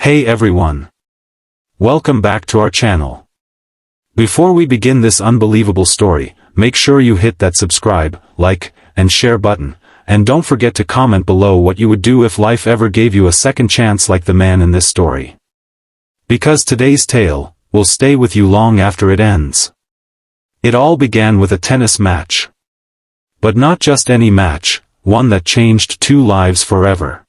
Hey everyone. Welcome back to our channel. Before we begin this unbelievable story, make sure you hit that subscribe, like, and share button, and don't forget to comment below what you would do if life ever gave you a second chance like the man in this story. Because today's tale will stay with you long after it ends. It all began with a tennis match. But not just any match, one that changed two lives forever.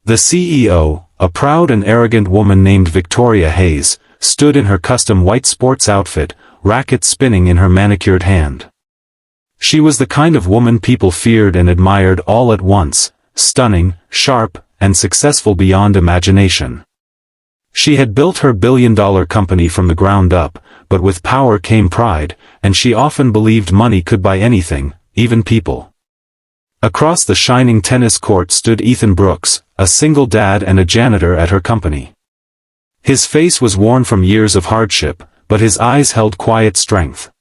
The CEO, a proud and arrogant woman named Victoria Hayes, stood in her custom white sports outfit, racket spinning in her manicured hand. She was the kind of woman people feared and admired all at once, stunning, sharp, and successful beyond imagination. She had built her billion-dollar company from the ground up, but with power came pride, and she often believed money could buy anything, even people. Across the shining tennis court stood Ethan Brooks, a single dad and a janitor at her company. His face was worn from years of hardship, but his eyes held quiet strength.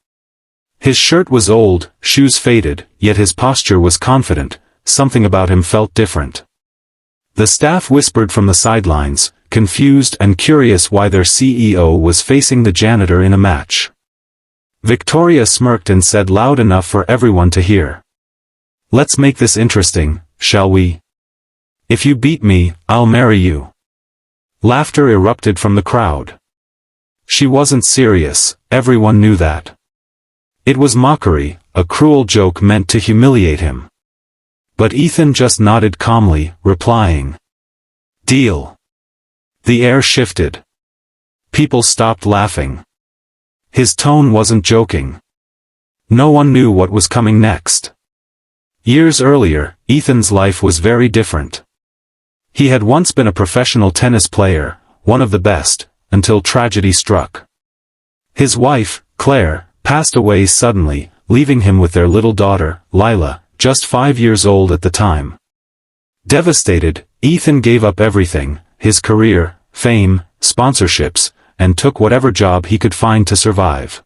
His shirt was old, shoes faded, yet his posture was confident. Something about him felt different. The staff whispered from the sidelines, confused and curious why their CEO was facing the janitor in a match. Victoria smirked and said loud enough for everyone to hear. "Let's make this interesting, shall we? If you beat me, I'll marry you." Laughter erupted from the crowd. She wasn't serious, everyone knew that. It was mockery, a cruel joke meant to humiliate him. But Ethan just nodded calmly, replying, "Deal." The air shifted. People stopped laughing. His tone wasn't joking. No one knew what was coming next. Years earlier, Ethan's life was very different. He had once been a professional tennis player, one of the best, until tragedy struck. His wife, Claire, passed away suddenly, leaving him with their little daughter, Lila, just 5 years old at the time. Devastated, Ethan gave up everything, his career, fame, sponsorships, and took whatever job he could find to survive.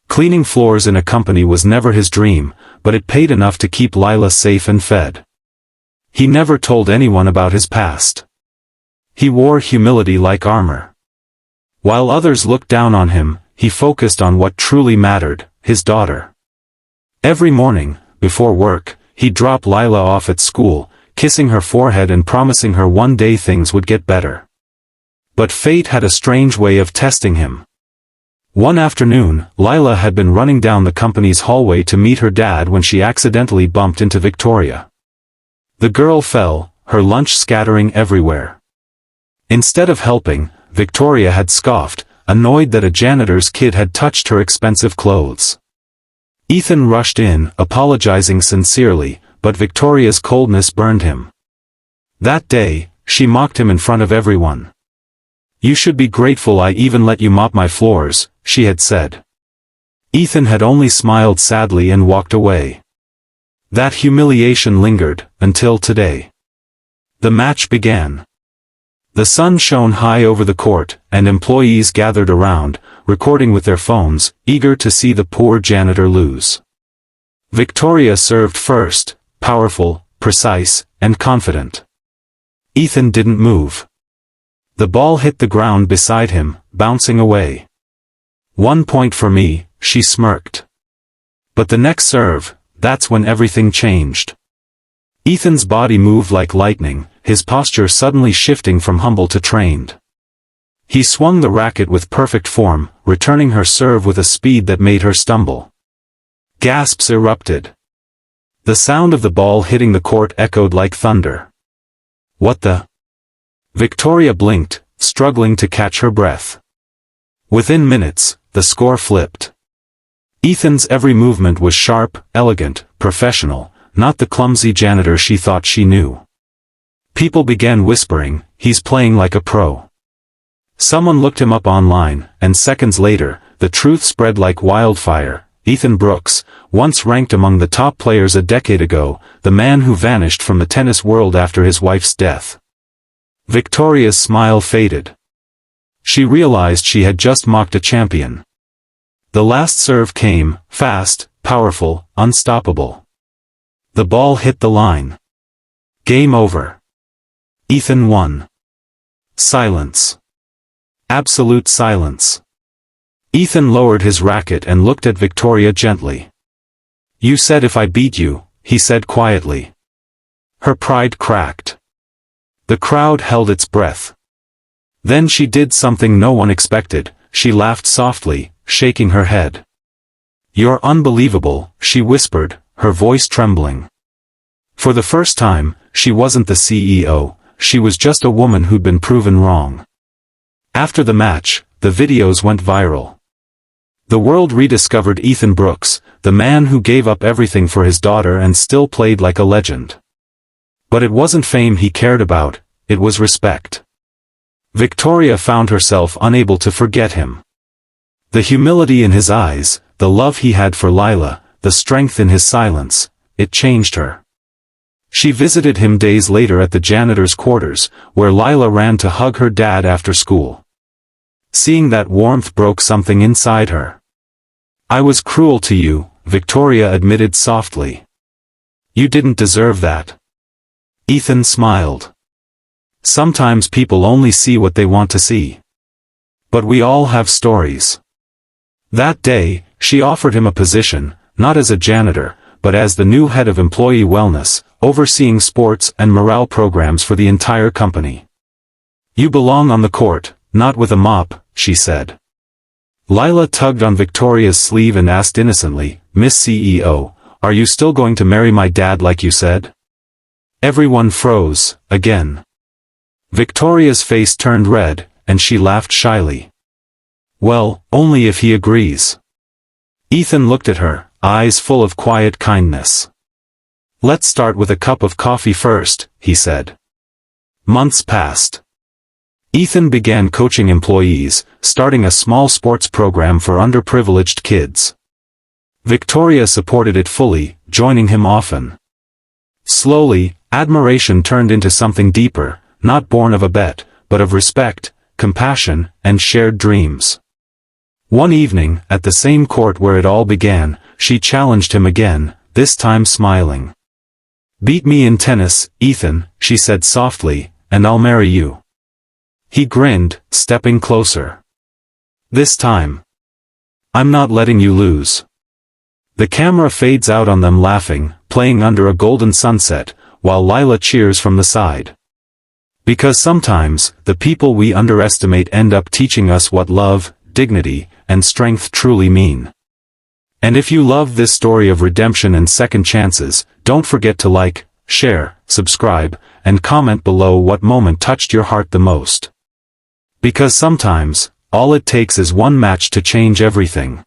Cleaning floors in a company was never his dream, but it paid enough to keep Lila safe and fed. He never told anyone about his past. He wore humility like armor. While others looked down on him, he focused on what truly mattered, his daughter. Every morning, before work, he'd drop Lila off at school, kissing her forehead and promising her one day things would get better. But fate had a strange way of testing him. One afternoon, Lila had been running down the company's hallway to meet her dad when she accidentally bumped into Victoria. The girl fell, her lunch scattering everywhere. Instead of helping, Victoria had scoffed, annoyed that a janitor's kid had touched her expensive clothes. Ethan rushed in, apologizing sincerely, but Victoria's coldness burned him. That day, she mocked him in front of everyone. "You should be grateful I even let you mop my floors," she had said. Ethan had only smiled sadly and walked away. That humiliation lingered, until today. The match began. The sun shone high over the court, and employees gathered around, recording with their phones, eager to see the poor janitor lose. Victoria served first, powerful, precise, and confident. Ethan didn't move. The ball hit the ground beside him, bouncing away. "1 point for me," she smirked. But the next serve, that's when everything changed. Ethan's body moved like lightning, his posture suddenly shifting from humble to trained. He swung the racket with perfect form, returning her serve with a speed that made her stumble. Gasps erupted. The sound of the ball hitting the court echoed like thunder. "What the?" Victoria blinked, struggling to catch her breath. Within minutes, the score flipped. Ethan's every movement was sharp, elegant, professional, not the clumsy janitor she thought she knew. People began whispering, "He's playing like a pro." Someone looked him up online, and seconds later, the truth spread like wildfire. Ethan Brooks, once ranked among the top players a decade ago, the man who vanished from the tennis world after his wife's death. Victoria's smile faded. She realized she had just mocked a champion. The last serve came, fast, powerful, unstoppable. The ball hit the line. Game over. Ethan won. Silence. Absolute silence. Ethan lowered his racket and looked at Victoria gently. "You said if I beat you," he said quietly. Her pride cracked. The crowd held its breath. Then she did something no one expected. She laughed softly, shaking her head. "You're unbelievable," she whispered, her voice trembling. For the first time, she wasn't the CEO, she was just a woman who'd been proven wrong. After the match, the videos went viral. The world rediscovered Ethan Brooks, the man who gave up everything for his daughter and still played like a legend. But it wasn't fame he cared about, it was respect. Victoria found herself unable to forget him. The humility in his eyes, the love he had for Lila, the strength in his silence, it changed her. She visited him days later at the janitor's quarters, where Lila ran to hug her dad after school. Seeing that warmth broke something inside her. "I was cruel to you," Victoria admitted softly. "You didn't deserve that." Ethan smiled. Sometimes people only see what they want to see. But we all have stories. That day, she offered him a position, not as a janitor, but as the new head of employee wellness, overseeing sports and morale programs for the entire company. "You belong on the court, not with a mop," she said. Lila tugged on Victoria's sleeve and asked innocently, "Miss CEO, are you still going to marry my dad like you said?" Everyone froze, again. Victoria's face turned red, and she laughed shyly. "Well, only if he agrees." Ethan looked at her, eyes full of quiet kindness. "Let's start with a cup of coffee first," he said. Months passed. Ethan began coaching employees, starting a small sports program for underprivileged kids. Victoria supported it fully, joining him often. Slowly, admiration turned into something deeper, not born of a bet, but of respect, compassion, and shared dreams. One evening, at the same court where it all began, she challenged him again, this time smiling. "Beat me in tennis, Ethan," she said softly, "and I'll marry you." He grinned, stepping closer. "This time. I'm not letting you lose." The camera fades out on them laughing, playing under a golden sunset, while Lila cheers from the side. Because sometimes, the people we underestimate end up teaching us what love, dignity, and strength truly mean. And if you love this story of redemption and second chances, don't forget to like, share, subscribe, and comment below what moment touched your heart the most. Because sometimes, all it takes is one match to change everything.